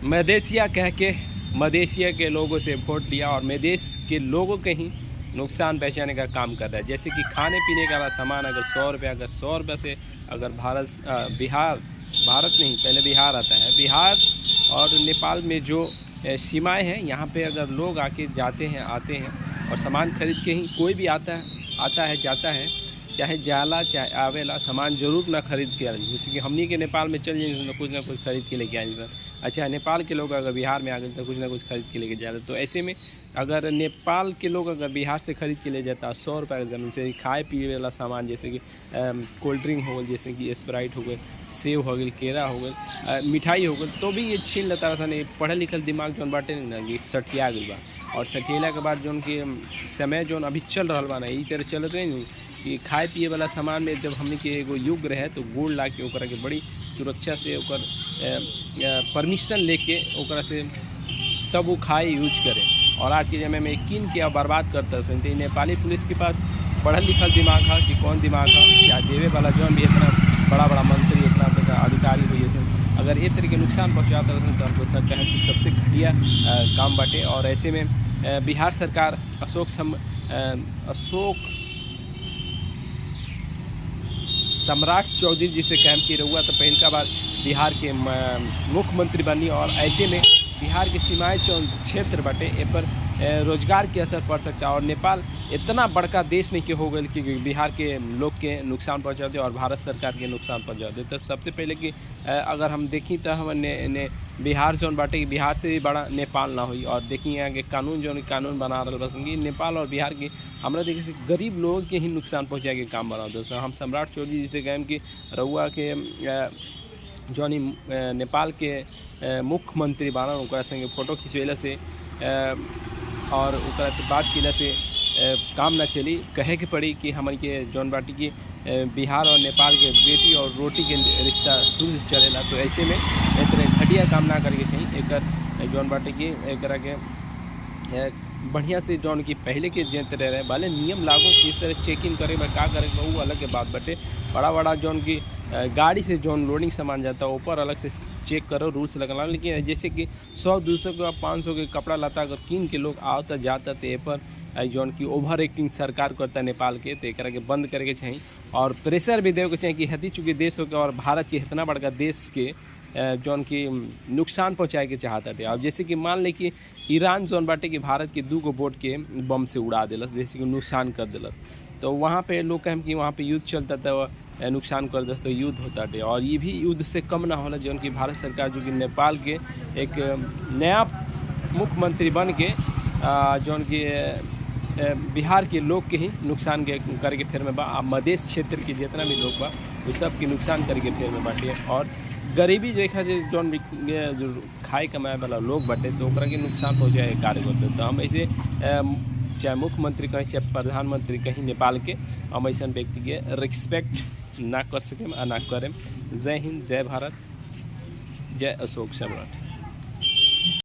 मदेशिया कह के मदेशिया के लोगों से वोट लिया और मदेश के लोगों के ही नुकसान पहुँचाने का काम कर रहा है। जैसे कि खाने पीने का सामान अगर 100 रुपये, अगर 100 रुपये से अगर भारत नहीं, पहले बिहार आता है। बिहार और नेपाल में जो सीमाएं हैं, यहाँ पे अगर लोग आके जाते हैं, आते हैं और सामान खरीद के ही कोई भी आता है जाता है, चाहे जाला चाहे आवेला, सामान जरूर ना खरीद के आए। जैसे कि हमनी के नेपाल में चल जाए कुछ ना कुछ खरीद के लेके आए। अच्छा, नेपाल के लोग अगर बिहार में आ गए तो कुछ ना कुछ खरीद के लेके जा रहे। तो ऐसे में अगर नेपाल के लोग अगर बिहार से खरीद के ले जाता 100 रुपये ज़मीन से खाए पिए वाला सामान, जैसे कि कोल्ड ड्रिंक हो गई, जैसे कि स्प्राइट हो गई, सेव हो गई, केरा हो गई, मिठाई हो गई, तो भी ये छीन लेता सन। पढ़ल लिखल दिमाग जो बाटे ना, ये सटिया गई बा। और सटियला के बाद जो समय जो अभी चल रहा बा ना, यही तरह चल रहे नहीं कि खाए पिए वाला सामान में जब हमने के एगो युग रहे तो गुड़ ला के ओकरा के बड़ी सुरक्षा से ओकर परमिशन लेके ओकरा से तब वो खाए यूज करे। और आज के समय में किन के बर्बाद करता है। नेपाली पुलिस के पास पढ़ल लिखल दिमाग है कि कौन दिमाग है, या देवे वाला जो भी इतना बड़ा मंत्री, इतना अधिकारी हुई है, अगर ये तरह के नुकसान पहुँचाता है तो हमको सर कहें कि सबसे घटिया काम बाटे। और ऐसे में बिहार सरकार अशोक सम्राट चौधरी जी से कैंप की रहुआ तो पहल का बार बिहार के मुख्यमंत्री बनी। और ऐसे में बिहार के सीमाएँ क्षेत्र बाटे ए पर रोजगार के असर पड़ सकता है। और नेपाल इतना बड़का देश नहीं के हो गए कि बिहार के लोग के नुकसान पहुँचा दे और भारत सरकार के नुकसान पहुँचा दे। तो सबसे पहले कि अगर हम देखी तो हम बिहार जौन बाटे कि बिहार से भी बड़ा नेपाल ना हुई। और देखिए यहाँ के कानून बना रहा बस नेपाल और बिहार के हमारा देखिए से गरीब लोगों के ही नुकसान पहुँचाए के काम बना दोस्तों। हम सम्राट चौधरी जी से गए कि रउआ के जौन नेपाल के मुख्यमंत्री बाना ओकरा संगे फोटो खिंचवेला से और ओकरा से बात किला से काम ना चली। कहे के पड़ी कि हमारे के जौन बाटी की बिहार और नेपाल के बेटी और रोटी के रिश्ता शुरू से चलेला। तो ऐसे में एक तरह घटिया काम ना करके चाहिए। एक जौन बाटी की एक के बढ़िया से जौन की पहले के जे तरह रहे वाले नियम लागू किस तरह चेकिंग करे का करे वो अलग के बात बटे। बड़ा जौन की गाड़ी से जौन लोडिंग सामान जाता है ऊपर अलग से चेक करो, रूल्स लगना। लेकिन जैसे कि 100-200 के 500 के कपड़ा लाता अगर कीन के लोग आता जाता तो ये पर जौन की ओवर एक्टिंग सरकार करता नेपाल के, तो एक के बंद करके चाहिए। और प्रेशर भी देवे के चाहिए कि हती चुकी देश हो के और भारत के इतना बड़का देश के जौन की नुकसान पहुँचाए के चाहता थे। अब जैसे कि मान लें कि ईरान जौन बाटे कि भारत के 2 बोट के बम से उड़ा दिलस, जैसे कि नुकसान कर दिलस। तो वहाँ पे लोग कहें कि वहाँ पे युद्ध चलता था, नुकसान कर दस तो युद्ध होता थे। और ये भी युद्ध से कम ना होला जौन की भारत सरकार जो कि नेपाल के एक नया मुख्यमंत्री बन के जौन की बिहार के लोग के ही नुकसान के करके फिर में बा। मधेश क्षेत्र के जितना भी लोग बा वो सब के नुकसान करके फिर में बाटे। और गरीबी देखा जाए जौन जो खाए कमाए वाला लोग बाटे तो ओकरा के नुकसान पहुँचाए कार्य करते। तो हम ऐसे चाहे मुख्यमंत्री कहीं चाहे प्रधानमंत्री कहीं नेपाल के हम ऐसा व्यक्ति के रिस्पेक्ट ना कर सकें ना करें। जय हिंद, जय भारत, जय अशोक सम्राट।